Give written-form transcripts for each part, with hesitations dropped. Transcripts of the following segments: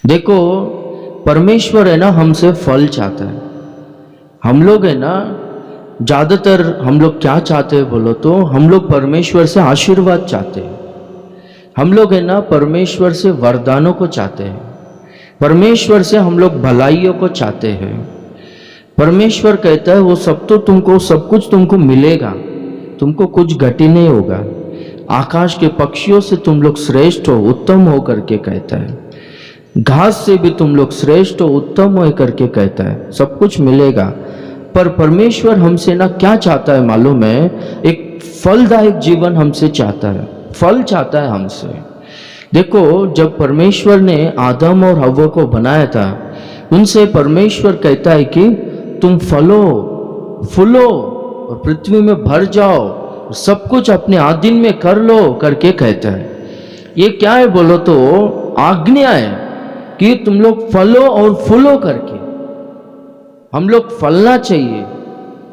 देखो, परमेश्वर है ना हमसे फल चाहता है। हम लोग है ना, ज़्यादातर हम लोग क्या चाहते हैं बोलो तो, हम लोग परमेश्वर से आशीर्वाद चाहते हैं। हम लोग है ना परमेश्वर से वरदानों को चाहते हैं। परमेश्वर से हम लोग भलाइयों को चाहते हैं। परमेश्वर कहता है वो सब तो तुमको, सब कुछ तुमको मिलेगा, तुमको कुछ घटी नहीं होगा। आकाश के पक्षियों से तुम लोग श्रेष्ठ हो, उत्तम हो करके कहता है। घास से भी तुम लोग श्रेष्ठ हो, उत्तम हो करके कहता है। सब कुछ मिलेगा। पर परमेश्वर हमसे ना क्या चाहता है मालूम है? एक फलदायक जीवन हमसे चाहता है, फल चाहता है हमसे। देखो, जब परमेश्वर ने आदम और हव्वा को बनाया था, उनसे परमेश्वर कहता है कि तुम फलो, फूलो और पृथ्वी में भर जाओ, सब कुछ अपने आधीन में कर लो करके कहता है। ये क्या है बोलो तो, आज्ञा है कि तुम लोग फलो और फूलो करके। हम लोग फलना चाहिए,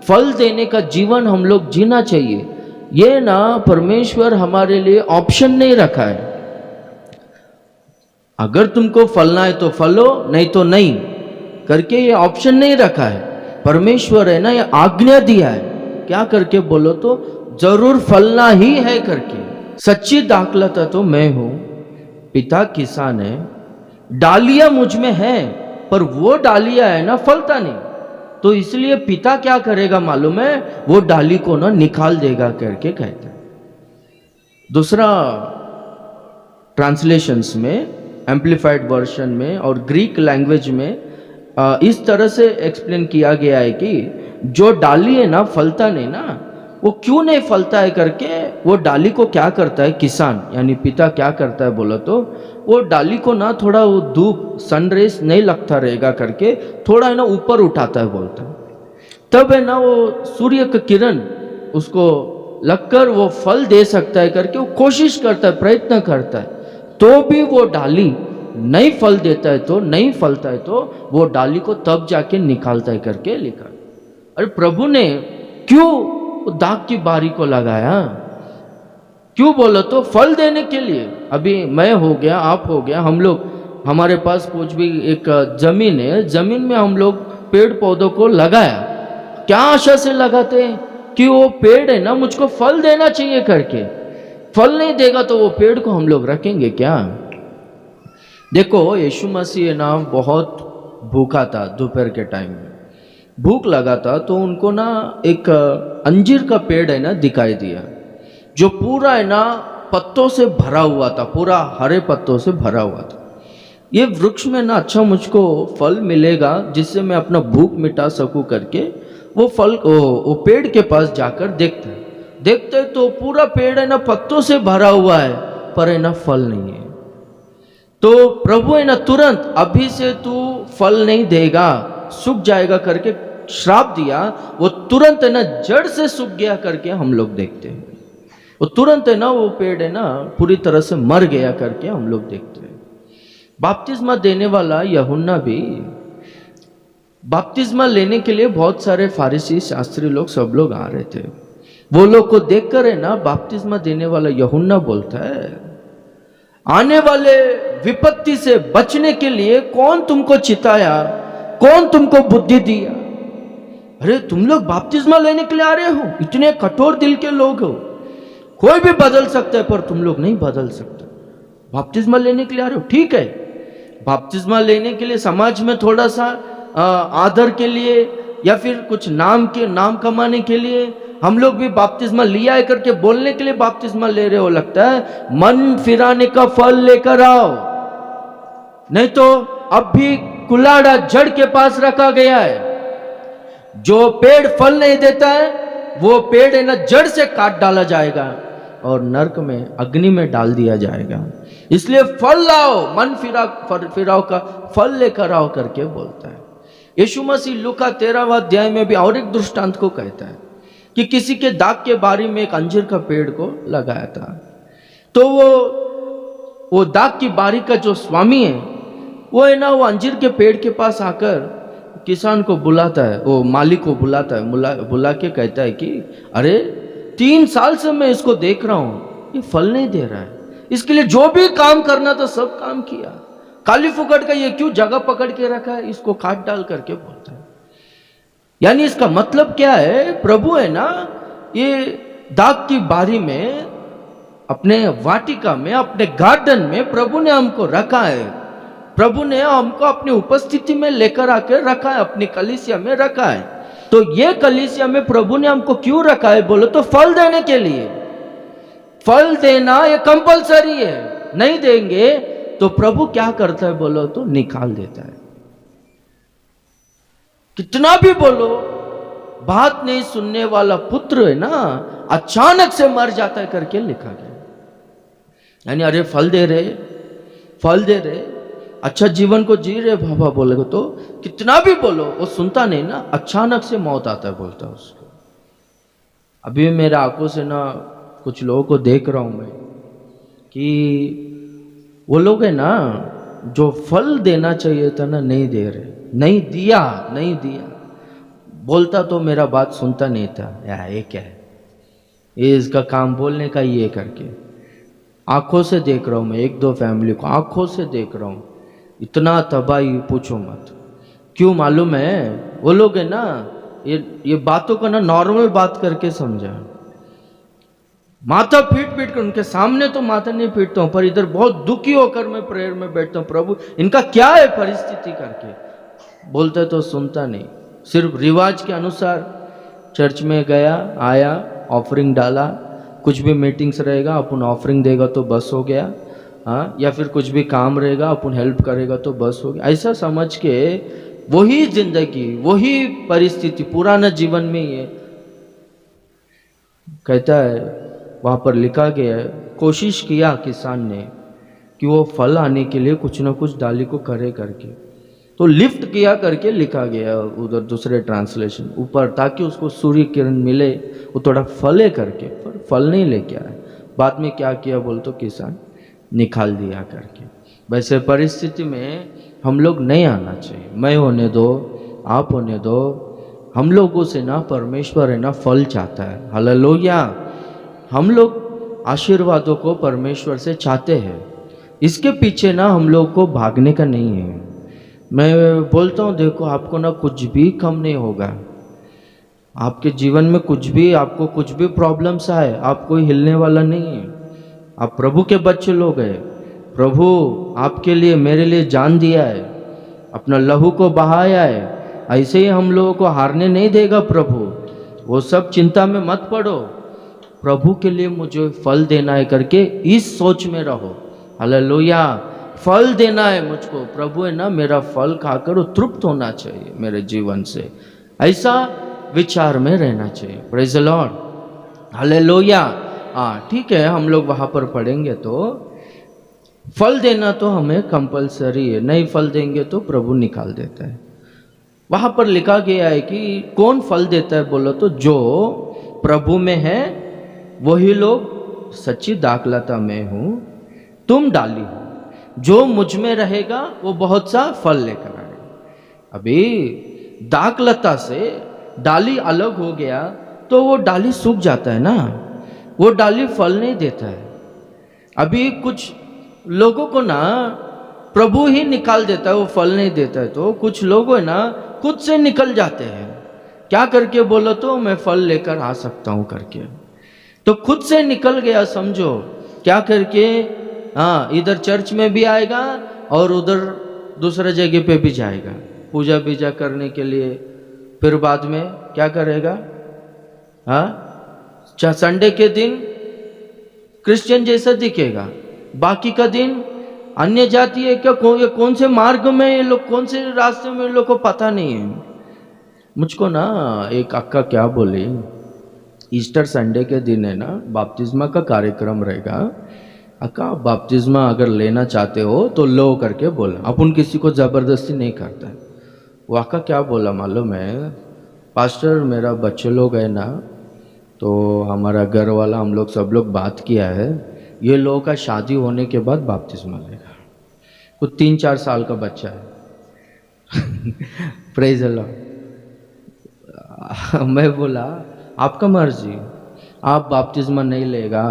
फल देने का जीवन हम लोग जीना चाहिए। ये ना परमेश्वर हमारे लिए ऑप्शन नहीं रखा है। अगर तुमको फलना है तो फलो, नहीं तो नहीं करके ये ऑप्शन नहीं रखा है। परमेश्वर है ना, ये आज्ञा दिया है। क्या करके बोलो तो, जरूर फलना ही है करके। सच्ची दाखलता तो मैं हूं, पिता किसान है, डालियां मुझ में है, पर वो डालियां है ना फलता नहीं। तो इसलिए पिता क्या करेगा मालूम है? वो डाली को ना निकाल देगा करके कहता है। दूसरा ट्रांसलेशंस में, एम्प्लीफाइड वर्जन में और ग्रीक लैंग्वेज में इस तरह से एक्सप्लेन किया गया है कि जो डाली है ना फलता नहीं ना, वो क्यों नहीं फलता है करके, वो डाली को क्या करता है किसान यानी पिता क्या करता है बोला तो, वो डाली को ना थोड़ा वो धूप सनरेज नहीं लगता रहेगा करके थोड़ा है ना ऊपर उठाता है बोलता है। तब है ना वो सूर्य का किरण उसको लगकर वो फल दे सकता है करके वो कोशिश करता है, प्रयत्न करता है। तो भी वो डाली नहीं फल देता है तो, नहीं फलता है तो वो डाली को तब जाके निकालता है करके लिखा। अरे प्रभु ने क्यों दाग की बारी को लगाया? क्यों बोलो तो, फल देने के लिए। अभी मैं हो गया, आप हो गया, हम लोग, हमारे पास कुछ भी एक जमीन है, जमीन में हम लोग पेड़ पौधों को लगाया। क्या आशा से लगाते हैं कि वो पेड़ है ना मुझको फल देना चाहिए करके। फल नहीं देगा तो वो पेड़ को हम लोग रखेंगे क्या? देखो, यीशु मसीह है ना बहुत भूखा था, दोपहर के टाइम में भूख लगा था, तो उनको ना एक अंजीर का पेड़ है ना दिखाई दिया, जो पूरा है ना पत्तों से भरा हुआ था, पूरा हरे पत्तों से भरा हुआ था। ये वृक्ष में ना अच्छा मुझको फल मिलेगा जिससे मैं अपना भूख मिटा सकूं करके वो फल वो पेड़ के पास जाकर देखते तो पूरा पेड़ है ना पत्तों से भरा हुआ है, पर है ना फल नहीं है। तो प्रभु है ना तुरंत, अभी से तू फल नहीं देगा, सूख जाएगा करके श्राप दिया। वो तुरंत है ना जड़ से सूख गया करके हम लोग देखते हैं। वो तुरंत है ना वो पेड़ है ना पूरी तरह से मर गया करके हम लोग देखते हैं। बपतिस्मा देने वाला यूहन्ना भी, बपतिस्मा लेने के लिए बहुत सारे फारिसी शास्त्री लोग सब लोग आ रहे थे। वो लोग को देखकर है ना बपतिस्मा देने वाला यूहन्ना बोलता है, आने वाले विपत्ति से बचने के लिए कौन तुमको चिताया, कौन तुमको बुद्धि दिया? अरे तुम लोग बपतिस्मा लेने के लिए आ रहे हो, इतने कठोर दिल के लोग हो। कोई भी बदल सकता है पर तुम लोग नहीं बदल सकते। बपतिस्मा लेने के लिए आ रहे हो, ठीक है। बपतिस्मा लेने के लिए समाज में थोड़ा सा आदर के लिए या फिर कुछ नाम कमाने के लिए हम लोग भी बपतिस्मा लिया है करके बोलने के लिए बपतिस्मा ले रहे हो, लगता है मन फिराने का फल लेकर आओ, नहीं तो अब भी कुल्हाड़ा जड़ के पास रखा गया है। जो पेड़ फल नहीं देता है वो पेड़ है ना जड़ से काट डाला जाएगा और नरक में, अग्नि में डाल दिया जाएगा। इसलिए फल लाओ, मन फिराओ का फल लेकर आओ करके बोलता है। यीशु मसीह लूका 13वां अध्याय में भी और एक दृष्टांत को कहता है कि किसी के दाग के बारी में एक अंजीर का पेड़ को लगाया था। तो वो दाग की बारी का जो स्वामी है वो है ना वो अंजीर के पेड़ के पास आकर किसान को बुलाता है, वो मालिक को बुलाता है, बुला के कहता है कि अरे 3 साल से मैं इसको देख रहा हूं, ये फल नहीं दे रहा है, इसके लिए जो भी काम करना था सब काम किया, काली फुकट का ये क्यों जगह पकड़ के रखा है, इसको काट डाल करके बोलता है। यानी इसका मतलब क्या है, प्रभु है ना, ये दाग की बारी में, अपने वाटिका में, अपने गार्डन में प्रभु ने हमको रखा है। प्रभु ने हमको अपनी उपस्थिति में लेकर आकर रखा है, अपनी कलीसिया में रखा है। तो ये कलीसिया में प्रभु ने हमको क्यों रखा है बोलो तो फल देने के लिए। फल देना ये कंपलसरी है, नहीं देंगे तो प्रभु क्या करता है बोलो तो निकाल देता है। कितना भी बोलो, बात नहीं सुनने वाला पुत्र है ना, अचानक से मर जाता है करके लिखा गया। यानी अरे फल दे रहे, फल दे रहे, अच्छा जीवन को जी रहे बाबा बोलेगा तो कितना भी बोलो वो सुनता नहीं ना, अचानक से मौत आता है बोलता है उसको। अभी मेरे आंखों से ना कुछ लोगों को देख रहा हूं मैं कि वो लोग है ना जो फल देना चाहिए था ना नहीं दे रहे, नहीं दिया, नहीं दिया। बोलता तो मेरा बात सुनता नहीं था, यार ये क्या है, ये इसका काम बोलने का ये करके। आंखों से देख रहा हूँ मैं, एक दो फैमिली को आंखों से देख रहा हूँ, इतना तबाही पूछो मत। क्यों मालूम है, वो लोग है ना ये बातों को ना नॉर्मल बात करके समझा। माथा पीट पीट कर, उनके सामने तो माथा नहीं पीटता हूँ, पर इधर बहुत दुखी होकर मैं प्रेयर में बैठता हूँ, प्रभु इनका क्या है परिस्थिति करके। बोलते तो सुनता नहीं, सिर्फ रिवाज के अनुसार चर्च में गया, आया, ऑफरिंग डाला, कुछ भी मीटिंग्स रहेगा अपन ऑफरिंग देगा तो बस हो गया, हाँ, या फिर कुछ भी काम रहेगा अपन हेल्प करेगा तो बस हो गया, ऐसा समझ के वही जिंदगी, वही परिस्थिति पुराना जीवन में ही है। कहता है वहाँ पर लिखा गया है, कोशिश किया किसान ने कि वो फल आने के लिए कुछ ना कुछ डाली को करे करके, तो लिफ्ट किया करके लिखा गया उधर दूसरे ट्रांसलेशन ऊपर, ताकि उसको सूर्य किरण मिले, वो थोड़ा फले करके, पर फल नहीं लेके आया। बाद में क्या किया बोल तो किसान निकाल दिया करके। वैसे परिस्थिति में हम लोग नहीं आना चाहिए। मैं होने दो, आप होने दो, हम लोगों से ना परमेश्वर है ना फल चाहता है। हालेलुया। हम लोग आशीर्वादों को परमेश्वर से चाहते हैं, इसके पीछे ना हम लोग को भागने का नहीं है। मैं बोलता हूँ देखो, आपको ना कुछ भी कम नहीं होगा, आपके जीवन में कुछ भी, आपको कुछ भी प्रॉब्लम्स आए, आप कोई हिलने वाला नहीं है। आप प्रभु के बच्चे लोग हैं, प्रभु आपके लिए मेरे लिए जान दिया है, अपना लहू को बहाया है, ऐसे ही हम लोगों को हारने नहीं देगा प्रभु। वो सब चिंता में मत पड़ो, प्रभु के लिए मुझे फल देना है करके इस सोच में रहो। हालेलुया। फल देना है मुझको, प्रभु है ना मेरा फल खाकर वो तृप्त होना चाहिए मेरे जीवन से, ऐसा विचार में रहना चाहिए। Praise the Lord. हालेलुया। हाँ ठीक है, हम लोग वहाँ पर पढ़ेंगे तो फल देना तो हमें कंपलसरी है, नहीं फल देंगे तो प्रभु निकाल देता है। वहाँ पर लिखा गया है कि कौन फल देता है बोलो तो जो प्रभु में है वही लोग सच्ची दाखलता में हूँ, तुम डाली हो, जो मुझ में रहेगा वो बहुत सा फल लेकर आएगा। अभी दाखलता से डाली अलग हो गया तो वो डाली सूख जाता है ना, वो डाली फल नहीं देता है। अभी कुछ लोगों को ना प्रभु ही निकाल देता है, वो फल नहीं देता है। तो कुछ लोग है ना खुद से निकल जाते हैं, क्या करके बोलो तो मैं फल लेकर आ सकता हूँ करके। तो खुद से निकल गया समझो, क्या करके, हाँ इधर चर्च में भी आएगा और उधर दूसरे जगह पे भी जाएगा पूजा बीजा करने के लिए, फिर बाद में क्या करेगा, हाँ संडे के दिन क्रिश्चियन जैसा दिखेगा, बाकी का दिन अन्य जाति है क्या, ये कौन से मार्ग में ये लोग, कौन से रास्ते में ये लोग को पता नहीं है। मुझको ना एक अक्का क्या बोली, ईस्टर संडे के दिन है ना बपतिस्मा का कार्यक्रम रहेगा, अक्का बपतिस्मा अगर लेना चाहते हो तो लो करके बोला, अपन किसी को ज़बरदस्ती नहीं करता है। वो अक्का क्या बोला मालूम है, पास्टर मेरा बच्चे लोग है ना, तो हमारा घर वाला हम लोग सब लोग बात किया है, ये लोगों का शादी होने के बाद बपतिस्मा लेगा, कुछ 3-4 साल का बच्चा है। प्रेज अल्लाह। मैं बोला आपका मर्जी, आप बपतिस्मा नहीं लेगा,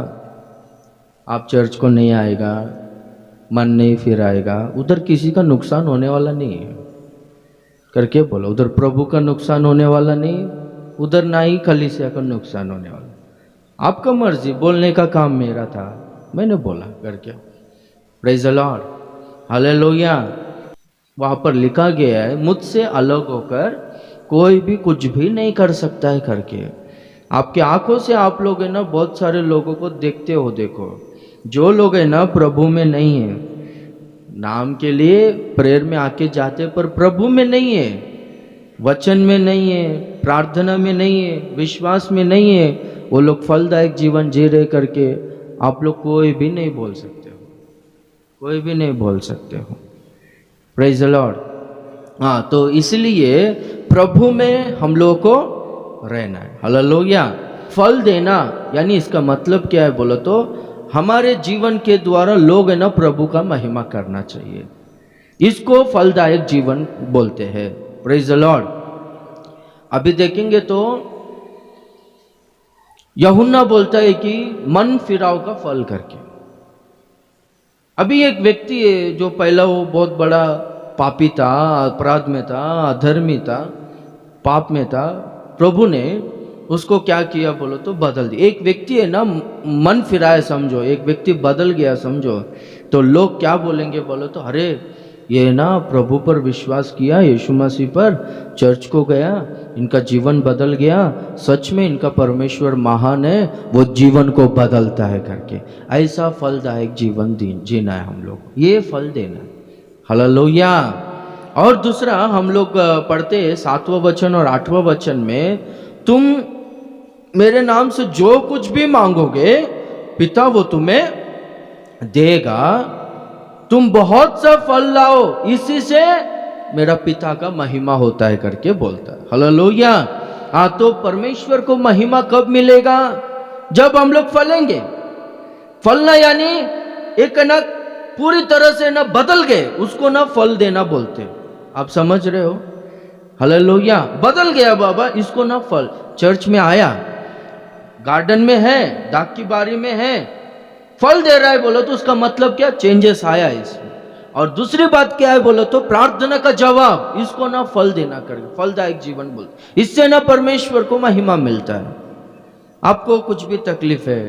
आप चर्च को नहीं आएगा, मन नहीं फिराएगा, उधर किसी का नुकसान होने वाला नहीं है करके बोलो। उधर प्रभु का नुकसान होने वाला नहीं, उधर ना ही कलीसिया का नुकसान होने वाला। आपका मर्जी, बोलने का काम मेरा था, मैंने बोला करके। Praise the Lord, hallelujah. वहाँ पर लिखा गया है मुझसे अलग होकर कोई भी कुछ भी नहीं कर सकता है करके। आपके आंखों से आप लोग है ना बहुत सारे लोगों को देखते हो, देखो जो लोग है ना प्रभु में नहीं है, नाम के लिए प्रेयर में आके जाते पर प्रभु में नहीं है, वचन में नहीं है, प्रार्थना में नहीं है, विश्वास में नहीं है, वो लोग फलदायक जीवन जी रहे करके आप लोग कोई भी नहीं बोल सकते हो, कोई भी नहीं बोल सकते हो। Praise the Lord. हाँ, तो इसलिए प्रभु में हम लोगों को रहना है। हालेलुया। फल देना यानी इसका मतलब क्या है बोलो तो हमारे जीवन के द्वारा लोग है ना प्रभु का महिमा करना चाहिए, इसको फलदायक जीवन बोलते हैं। Praise the Lord. अभी देखेंगे तो यूहन्ना बोलता है कि मन फिराव का फल करके। अभी एक व्यक्ति है जो पहला वो बहुत बड़ा पापी था, अपराध में था, अधर्मी था, पाप में था। प्रभु ने उसको क्या किया बोलो तो बदल दिया। एक व्यक्ति है ना मन फिराया समझो, एक व्यक्ति बदल गया समझो, तो लोग क्या बोलेंगे बोलो तो अरे ये ना प्रभु पर विश्वास किया, यीशु मसीह पर, चर्च को गया, इनका जीवन बदल गया, सच में इनका परमेश्वर महान है, वो जीवन को बदलता है करके। ऐसा फलदायक जीवन जीना है हम लोग, ये फल देना। हालेलुया। और दूसरा हम लोग पढ़ते हैं 7वां वचन और 8वां वचन में, तुम मेरे नाम से जो कुछ भी मांगोगे पिता वो तुम्हें देगा, तुम बहुत सा फल लाओ, इसी से मेरा पिता का महिमा होता है करके बोलता है। हालेलुया। हाँ, तो परमेश्वर को महिमा कब मिलेगा? जब हम लोग फलेंगे। फलना यानी एक ना पूरी तरह से ना बदल गए, उसको ना फल देना बोलते। आप समझ रहे हो? हालेलुया। बदल गया बाबा, इसको ना फल। चर्च में आया, गार्डन में है, दाग की बारी में है, फल दे रहा है बोलो तो उसका मतलब क्या? चेंजेस आया इसमें। और दूसरी बात क्या है बोलो तो प्रार्थना का जवाब, इसको ना फल देना करके फलदायक जीवन बोलते। इससे ना परमेश्वर को महिमा मिलता है। आपको कुछ भी तकलीफ है,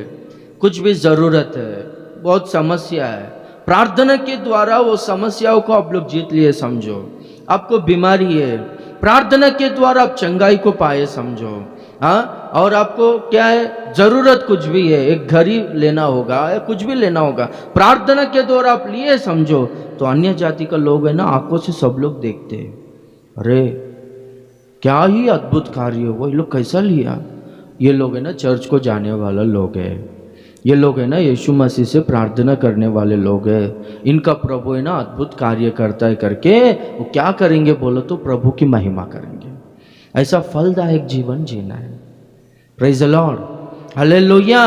कुछ भी जरूरत है, बहुत समस्या है, प्रार्थना के द्वारा वो समस्याओं को आप लोग जीत लिए समझो। आपको बीमारी है, प्रार्थना के द्वारा आप चंगाई को पाए समझो। हाँ, और आपको क्या है, जरूरत कुछ भी है, एक घर ही लेना होगा या कुछ भी लेना होगा, प्रार्थना के द्वारा आप लिए समझो, तो अन्य जाति का लोग है ना आंखों से सब लोग देखते हैं, अरे क्या ही अद्भुत कार्य हो, ये लोग कैसा लिया, ये लोग है ना चर्च को जाने वाला लोग है, ये लोग है ना यीशु मसीह से प्रार्थना करने वाले लोग हैं, इनका प्रभु है ना अद्भुत कार्य करता है करके वो क्या करेंगे बोलो तो प्रभु की महिमा करेंगे। ऐसा फलदायक जीवन जीना है। Praise the Lord. हालेलुया।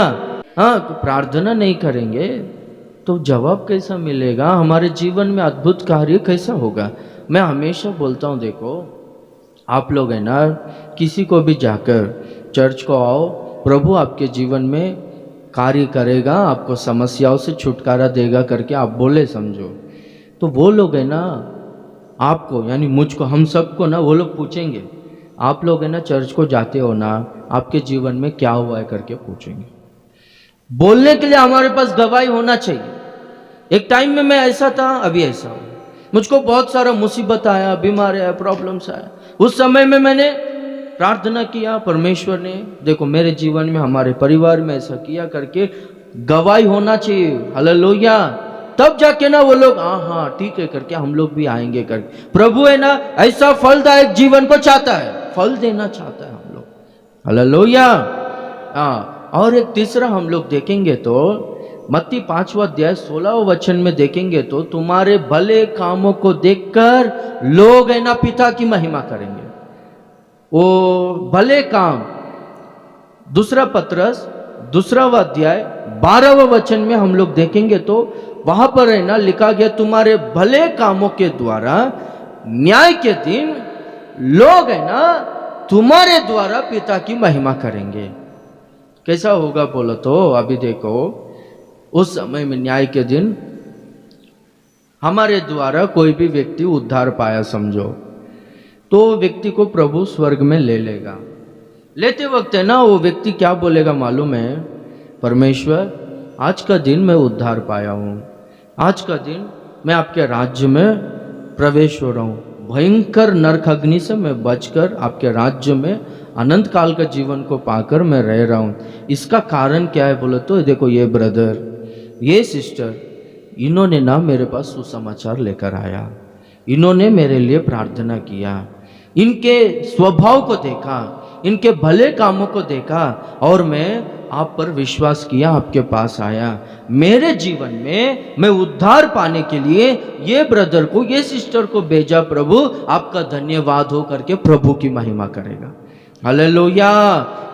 हाँ, तो प्रार्थना नहीं करेंगे तो जवाब कैसा मिलेगा? हमारे जीवन में अद्भुत कार्य कैसा होगा? मैं हमेशा बोलता हूँ, देखो आप लोग है ना किसी को भी जाकर चर्च को आओ, प्रभु आपके जीवन में कार्य करेगा, आपको समस्याओं से छुटकारा देगा करके आप बोले समझो, तो वो लोग है ना आपको यानी मुझको, हम सबको ना वो लोग पूछेंगे, आप लोग है ना चर्च को जाते हो ना, आपके जीवन में क्या हुआ है करके पूछेंगे। बोलने के लिए हमारे पास गवाही होना चाहिए। एक टाइम में मैं ऐसा था, अभी ऐसा हूँ, मुझको बहुत सारा मुसीबत आया, बीमार आया, प्रॉब्लम्स आया, उस समय में मैंने प्रार्थना किया, परमेश्वर ने देखो मेरे जीवन में, हमारे परिवार में ऐसा किया करके गवाही होना चाहिए। हालेलुया। तब जाके ना वो लोग हाँ ठीक है करके हम लोग भी आएंगे करके। प्रभु है ना ऐसा फलदायक जीवन को चाहता है, फल देना चाहता है हम लोग। हालेलुया। हाँ, और एक तीसरा हम लोग देखेंगे तो मत्ती 5वां अध्याय 16वां वचन में देखेंगे तो तुम्हारे भले कामों को देखकर लोग है ना पिता की महिमा करेंगे। वो भले काम, दूसरा पत्रस 2वां अध्याय 12वां वचन में हम लोग देखेंगे तो वहां पर है ना लिखा गया, तुम्हारे भले कामों के द्वारा न्याय के दिन लोग है ना तुम्हारे द्वारा पिता की महिमा करेंगे। कैसा होगा बोलो तो अभी देखो, उस समय में न्याय के दिन हमारे द्वारा कोई भी व्यक्ति उद्धार पाया समझो, तो व्यक्ति को प्रभु स्वर्ग में ले लेगा। लेते वक्त है ना वो व्यक्ति क्या बोलेगा मालूम है? परमेश्वर, आज का दिन मैं उद्धार पाया हूँ, आज का दिन मैं आपके राज्य में प्रवेश हो रहा हूँ, भयंकर नरक अग्नि से मैं बचकर आपके राज्य में अनंत काल का जीवन को पाकर मैं रह रहा हूँ। इसका कारण क्या है बोलो तो देखो, ये ब्रदर, ये सिस्टर, इन्होंने ना मेरे पास सुसमाचार लेकर आया, इन्होंने मेरे लिए प्रार्थना किया, इनके स्वभाव को देखा, इनके भले कामों को देखा और मैं आप पर विश्वास किया, आपके पास आया। मेरे जीवन में मैं उद्धार पाने के लिए ये ब्रदर को, ये सिस्टर को भेजा प्रभु, आपका धन्यवाद हो करके प्रभु की महिमा करेगा। हालेलुया।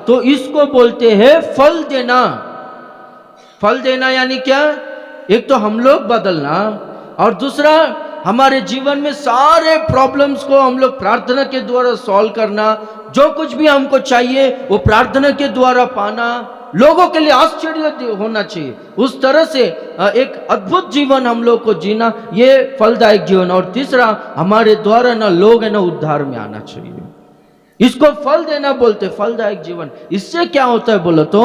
तो इसको बोलते हैं फल देना। फल देना यानी क्या? एक तो हम लोग बदलना और दूसरा हमारे जीवन में सारे प्रॉब्लम्स को हम लोग प्रार्थना के द्वारा सॉल्व करना। जो कुछ भी हमको चाहिए वो प्रार्थना के द्वारा पाना। लोगों के लिए आश्चर्य होना चाहिए, उस तरह से एक अद्भुत जीवन हम लोग को जीना, ये फलदायक जीवन। और तीसरा, हमारे द्वारा ना लोग है ना उद्धार में आना चाहिए। इसको फल देना बोलते, फलदायक जीवन। इससे क्या होता है बोलो तो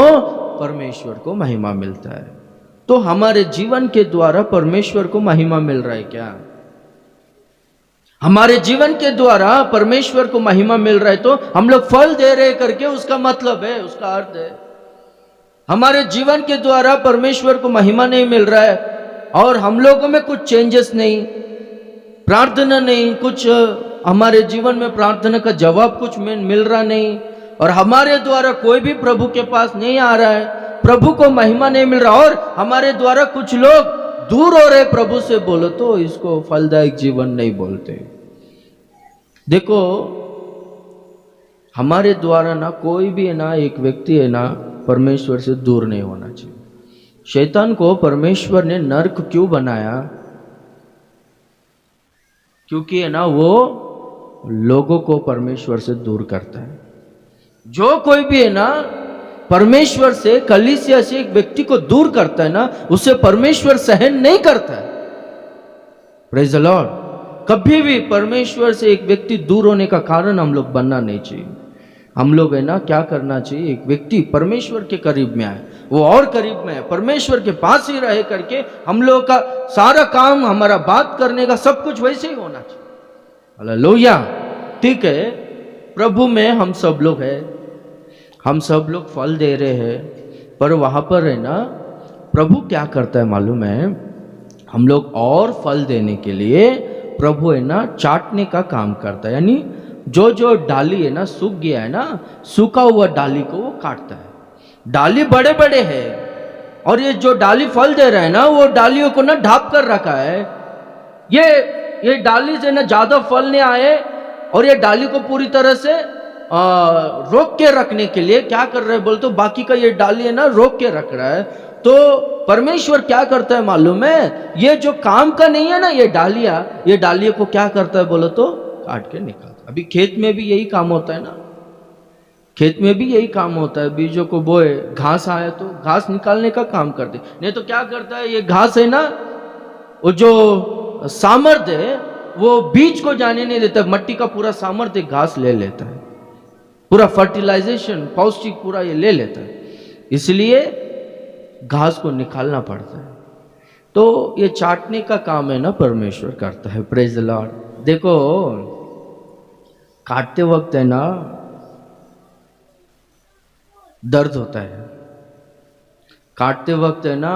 परमेश्वर को महिमा मिलता है। तो हमारे जीवन के द्वारा परमेश्वर को महिमा मिल रहा है क्या? हमारे जीवन के द्वारा परमेश्वर को महिमा मिल रहा है तो हम लोग फल दे रहे करके उसका मतलब है, उसका अर्थ है। हमारे जीवन के द्वारा परमेश्वर को महिमा नहीं मिल रहा है और हम लोगों में कुछ चेंजेस नहीं, प्रार्थना नहीं, कुछ हमारे जीवन में प्रार्थना का जवाब कुछ मिल रहा नहीं, और हमारे द्वारा कोई भी प्रभु के पास नहीं आ रहा है, प्रभु को महिमा नहीं मिल रहा, और हमारे द्वारा कुछ लोग दूर हो रहे प्रभु से, बोलो तो इसको फलदायक जीवन नहीं बोलते। देखो, हमारे द्वारा ना कोई भी है ना एक व्यक्ति है ना परमेश्वर से दूर नहीं होना चाहिए। शैतान को परमेश्वर ने नरक क्यों बनाया? क्योंकि है ना वो लोगों को परमेश्वर से दूर करता है। जो कोई भी है ना परमेश्वर से, कलीसिया से एक व्यक्ति को दूर करता है ना, उसे परमेश्वर सहन नहीं करता है। Praise the Lord. कभी भी परमेश्वर से एक व्यक्ति दूर होने का कारण हम लोग बनना नहीं चाहिए। हम लोग है ना क्या करना चाहिए, एक व्यक्ति परमेश्वर के करीब में आए, वो और करीब में है, परमेश्वर के पास ही रहे करके हम लोग का सारा काम, हमारा बात करने का सब कुछ वैसे ही होना चाहिए। हालेलुया। ठीक है, प्रभु में हम सब लोग हैं, हम सब लोग फल दे रहे हैं, पर वहां पर है ना प्रभु क्या करता है मालूम है? हम लोग और फल देने के लिए प्रभु है ना चाटने का काम करता है। यानी जो जो डाली है ना सूख गया है ना, सूखा हुआ डाली को वो काटता है। डाली बड़े बड़े हैं और ये जो डाली फल दे रहा है ना, वो डालियों को ना ढाप कर रखा है। ये डाली से ना ज्यादा फल नहीं आए, और ये डाली को पूरी तरह से रोक के रखने के लिए क्या कर रहे हैं बोल तो बाकी का ये डाली है ना रोक के रख रहा है। तो परमेश्वर क्या करता है मालूम है? ये जो काम का नहीं है ना, ये डालियों को क्या करता है बोलो तो काट के निकालता है। अभी खेत में भी यही काम होता है ना, खेत में भी यही काम होता है। बीजों को बोए, घास आया तो घास निकालने का काम करते, नहीं तो क्या करता है, ये घास है ना, वो जो सामर्थ्य है वो बीज को जाने नहीं देता, मट्टी का पूरा सामर्थ्य घास ले लेता है, पूरा फर्टिलाइजेशन, पौष्टिक पूरा ये ले लेता है, इसलिए घास को निकालना पड़ता है। तो ये चाटने का काम है ना परमेश्वर करता है। Praise the Lord. देखो, काटते वक्त है ना दर्द होता है, काटते वक्त है ना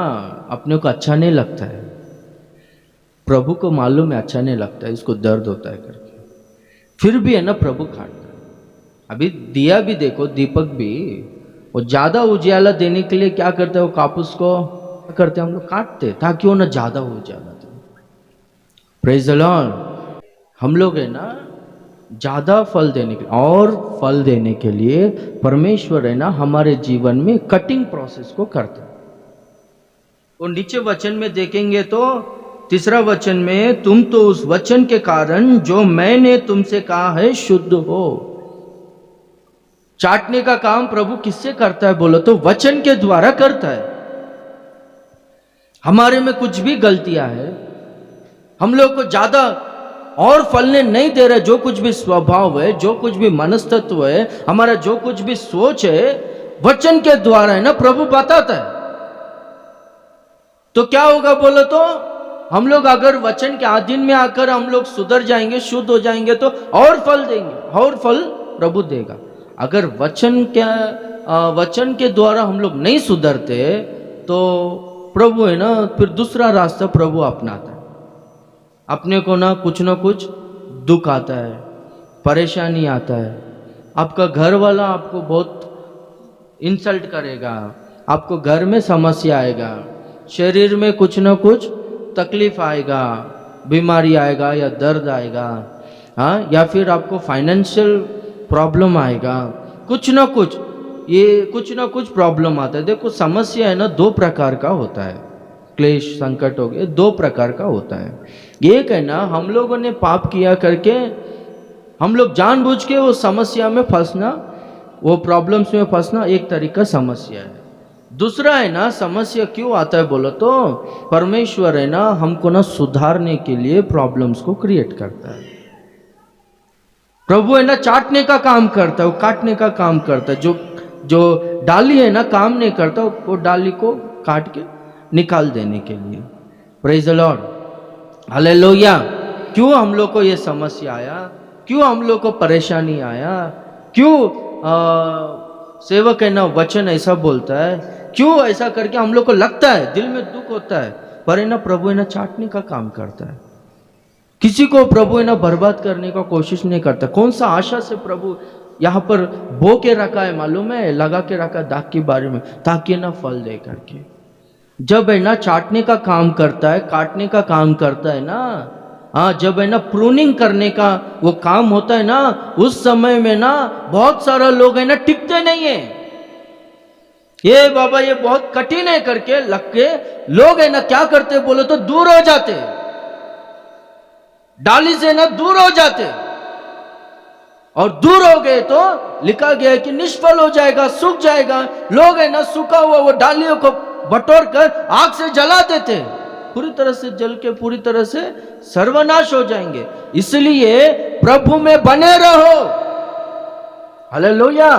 अपने को अच्छा नहीं लगता है, प्रभु को मालूम है अच्छा नहीं लगता है, इसको दर्द होता है करके, फिर भी है ना प्रभु काटता है। अभी दिया भी देखो, दीपक भी वो ज्यादा उजियाला देने के लिए क्या करते हैं, वो कापूस को क्या करते हैं हम लोग काटते ताकि वो ना ज्यादा उजियाला दे। Praise the Lord. हम लोग है ना ज्यादा फल देने के और फल देने के लिए परमेश्वर है ना हमारे जीवन में कटिंग प्रोसेस को करता है। वो नीचे वचन में देखेंगे तो तीसरा वचन में, तुम तो उस वचन के कारण जो मैंने तुमसे कहा है शुद्ध हो। चाटने का काम प्रभु किससे करता है बोलो तो वचन के द्वारा करता है। हमारे में कुछ भी गलतियां है, हम लोग को ज्यादा और फलने नहीं दे रहे। जो कुछ भी स्वभाव है, जो कुछ भी मनस्तत्व है, हमारा जो कुछ भी सोच है, वचन के द्वारा है ना प्रभु बताता है। तो क्या होगा बोलो तो, हम लोग अगर वचन के अधीन में आकर हम लोग सुधर जाएंगे, शुद्ध हो जाएंगे, तो और फल देंगे, और फल प्रभु देगा। अगर वचन के द्वारा हम लोग नहीं सुधरते तो प्रभु है ना फिर दूसरा रास्ता प्रभु अपनाता है। अपने को ना कुछ दुख आता है, परेशानी आता है, आपका घर वाला आपको बहुत इंसल्ट करेगा, आपको घर में समस्या आएगा, शरीर में कुछ ना कुछ तकलीफ आएगा, बीमारी आएगा या दर्द आएगा, हाँ, या फिर आपको फाइनेंशियल प्रॉब्लम आएगा, कुछ ना कुछ प्रॉब्लम आता है। देखो समस्या है ना दो प्रकार का होता है, क्लेश संकट हो गए दो प्रकार का होता है। एक है ना हम लोगों ने पाप किया करके हम लोग जानबूझ के वो समस्या में फंसना, वो प्रॉब्लम्स में फंसना एक तरीका समस्या है। दूसरा है ना समस्या क्यों आता है बोलो तो, परमेश्वर है ना हमको ना सुधारने के लिए प्रॉब्लम्स को क्रिएट करता है। प्रभु है ना चाटने का काम करता है, वो काटने का काम करता है। जो डाली है ना काम नहीं करता, वो डाली को काट के निकाल देने के लिए। Praise the Lord, hallelujah. क्यों हम लोग को ये समस्या आया, क्यों हम लोग को परेशानी आया, क्यों सेवक है ना वचन ऐसा बोलता है, क्यों ऐसा करके हम लोग को लगता है, दिल में दुख होता है, पर है ना प्रभु है ना चाटने का काम करता है। किसी को प्रभु है ना बर्बाद करने का कोशिश नहीं करता। कौन सा आशा से प्रभु यहाँ पर बो के रखा है मालूम है, लगा के रखा दाग के बारे में, ताकि ना फल दे करके। जब है ना चाटने का काम करता है, काटने का काम करता है ना, हाँ, जब है ना प्रूनिंग करने का वो काम होता है ना, उस समय में ना बहुत सारा लोग है ना टिकते नहीं है। ये बाबा ये बहुत कठिन है करके लग के लोग है ना क्या करते बोलो तो दूर हो जाते, डाली से ना दूर हो जाते, और दूर हो गए तो लिखा गया है कि निष्फल हो जाएगा, सूख जाएगा। लोग है ना सूखा हुआ वो डालियों को बटोर कर आग से जला देते, पूरी तरह से जल के पूरी तरह से सर्वनाश हो जाएंगे। इसलिए प्रभु में बने रहो, हालेलुया।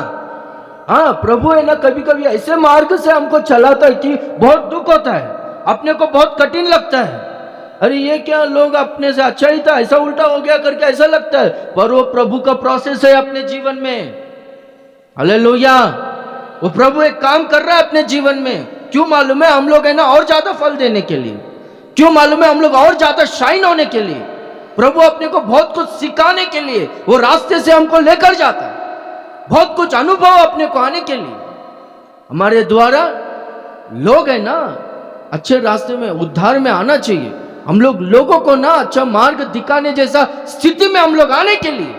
हाँ, प्रभु है ना कभी कभी ऐसे मार्ग से हमको चलाता है कि बहुत दुख होता है, अपने को बहुत कठिन लगता है। अरे ये क्या, लोग अपने से अच्छा ही था, ऐसा उल्टा हो गया करके ऐसा लगता है, पर वो प्रभु का प्रोसेस है अपने जीवन में, हालेलुया। वो प्रभु एक काम कर रहा है अपने जीवन में। क्यों मालूम है, हम लोग है ना और ज्यादा फल देने के लिए। क्यों मालूम है, हम लोग और ज्यादा शाइन होने के लिए। प्रभु अपने को बहुत कुछ सिखाने के लिए वो रास्ते से हमको लेकर जाता है, बहुत कुछ अनुभव अपने को आने के लिए। हमारे द्वारा लोग है ना अच्छे रास्ते में उद्धार में आना चाहिए। हम लोग लोगों को ना अच्छा मार्ग दिखाने जैसा स्थिति में हम लोग आने के लिए,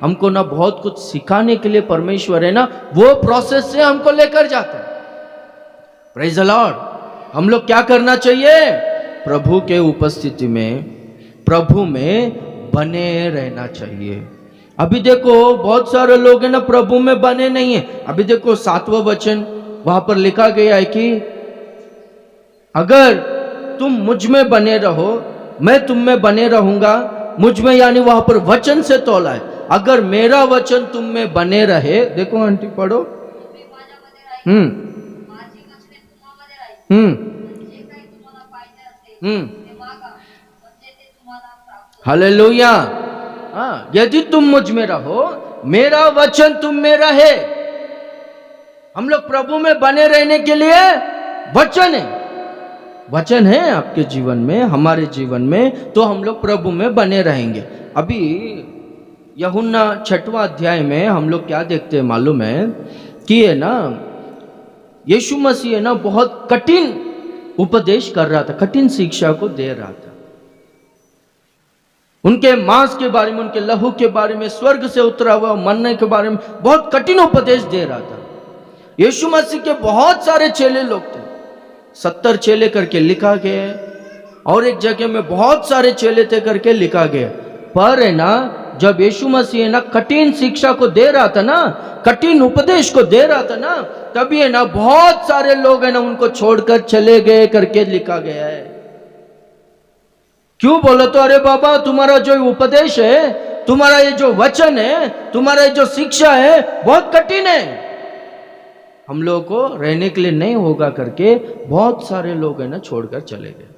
हमको ना बहुत कुछ सिखाने के लिए परमेश्वर है ना वो प्रोसेस से हमको लेकर जाता है। Praise the Lord. हम लोग क्या करना चाहिए, प्रभु के उपस्थिति में, प्रभु में बने रहना चाहिए। अभी देखो बहुत सारे लोग है ना प्रभु में बने नहीं है। अभी देखो 7वां वचन वहां पर लिखा गया है कि अगर तुम मुझ में बने रहो, मैं तुम में बने रहूंगा। मुझ में यानी वहां पर वचन से तोला है, अगर मेरा वचन तुम में बने रहे। देखो आंटी पढ़ो। हालेलुया। हाँ, यदि तुम मुझ में रहो, मेरा वचन तुम में रहे। हम लोग प्रभु में बने रहने के लिए वचन है, वचन है आपके जीवन में, हमारे जीवन में, तो हम लोग प्रभु में बने रहेंगे। अभी यूहन्ना 6वां अध्याय में हम लोग क्या देखते हैं मालूम है कि है ना यीशु मसीह है ना बहुत कठिन उपदेश कर रहा था, कठिन शिक्षा को दे रहा था। उनके मांस के बारे में, उनके लहू के बारे में, स्वर्ग से उतरा हुआ मन्ने के बारे में बहुत कठिन उपदेश दे रहा था। यीशु मसीह के बहुत सारे चेले लोग थे, 70 चेले करके लिखा गया है, और एक जगह में बहुत सारे चेले थे करके लिखा गया। पर है ना जब यीशु मसीह है ना कठिन शिक्षा को दे रहा था ना, कठिन उपदेश को दे रहा था ना, तभी है ना बहुत सारे लोग है ना उनको छोड़कर चले गए करके लिखा गया है। क्यों बोलो तो, अरे बाबा तुम्हारा जो उपदेश है, तुम्हारा ये जो वचन है, तुम्हारा ये जो शिक्षा है बहुत कठिन है, हम लोगों को रहने के लिए नहीं होगा करके बहुत सारे लोग है ना छोड़कर चले गए।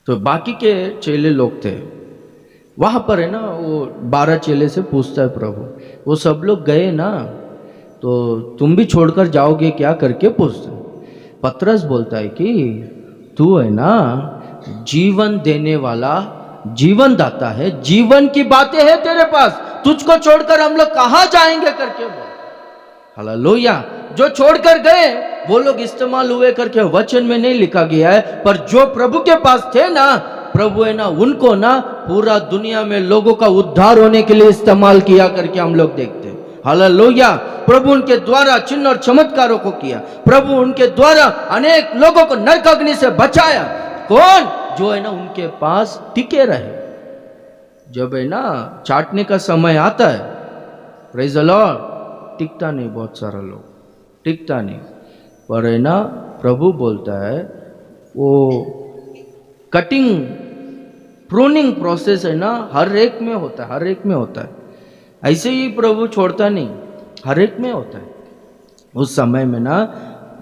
तो बाकी के चेले लोग थे वहां पर है ना, वो 12 चेले से पूछता है प्रभु, वो सब लोग गए ना, तो तुम भी छोड़कर जाओगे क्या करके पूछते। पतरस बोलता है कि तू है ना जीवन देने वाला जीवन दाता है, जीवन की बातें हैं तेरे पास, तुझको छोड़कर हम लोग कहाँ जाएंगे करके बोल। हालेलुया। जो छोड़कर गए वो लोग इस्तेमाल हुए करके वचन में नहीं लिखा गया है, पर जो प्रभु के पास थे ना, प्रभु है ना उनको ना पूरा दुनिया में लोगों का उद्धार होने के लिए इस्तेमाल किया करके हम लोग देखते हैं। हालेलुया। प्रभु उनके द्वारा चिन्ह और चमत्कारों को किया, प्रभु उनके द्वारा अनेक लोगों को नरक अग्नि से बचाया। कौन? जो है ना उनके पास टिके रहे। जब है ना चाटने का समय आता है, प्रेज द लॉर्ड, टिकता नहीं, बहुत सारा लोग टिकता नहीं, पर है ना प्रभु बोलता है वो कटिंग प्रूनिंग प्रोसेस है ना हर एक में होता है, हर एक में होता है। ऐसे ही प्रभु छोड़ता नहीं, हर एक में होता है। उस समय में ना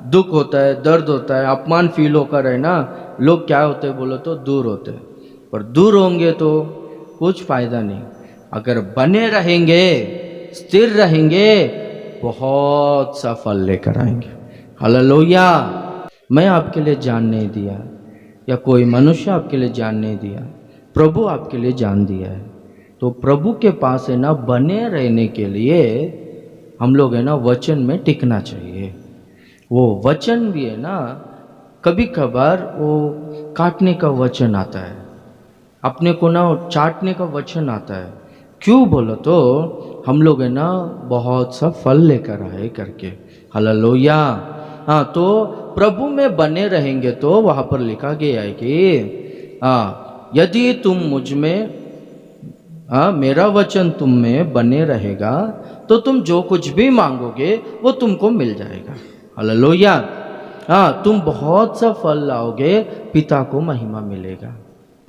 दुख होता है, दर्द होता है, अपमान फील होकर है ना लोग क्या होते हैं बोलो तो दूर होते हैं, पर दूर होंगे तो कुछ फायदा नहीं। अगर बने रहेंगे, स्थिर रहेंगे, बहुत सा फल लेकर आएंगे। हालेलुया। मैं आपके लिए जान नहीं दिया या कोई मनुष्य आपके लिए जान नहीं दिया, प्रभु आपके लिए जान दिया है। तो प्रभु के पास है ना बने रहने के लिए हम लोग है ना वचन में टिकना चाहिए। वो वचन भी है ना कभी कभार वो काटने का वचन आता है, अपने को ना चाटने का वचन आता है। क्यों बोलो तो हम लोग है ना बहुत सा फल लेकर आए करके। हालेलुया। हाँ, तो प्रभु में बने रहेंगे तो वहाँ पर लिखा गया है कि यदि तुम मुझ में, मेरा वचन तुम में बने रहेगा तो तुम जो कुछ भी मांगोगे वो तुमको मिल जाएगा। हालेलुया। हाँ, तुम बहुत सा फल लाओगे, पिता को महिमा मिलेगा।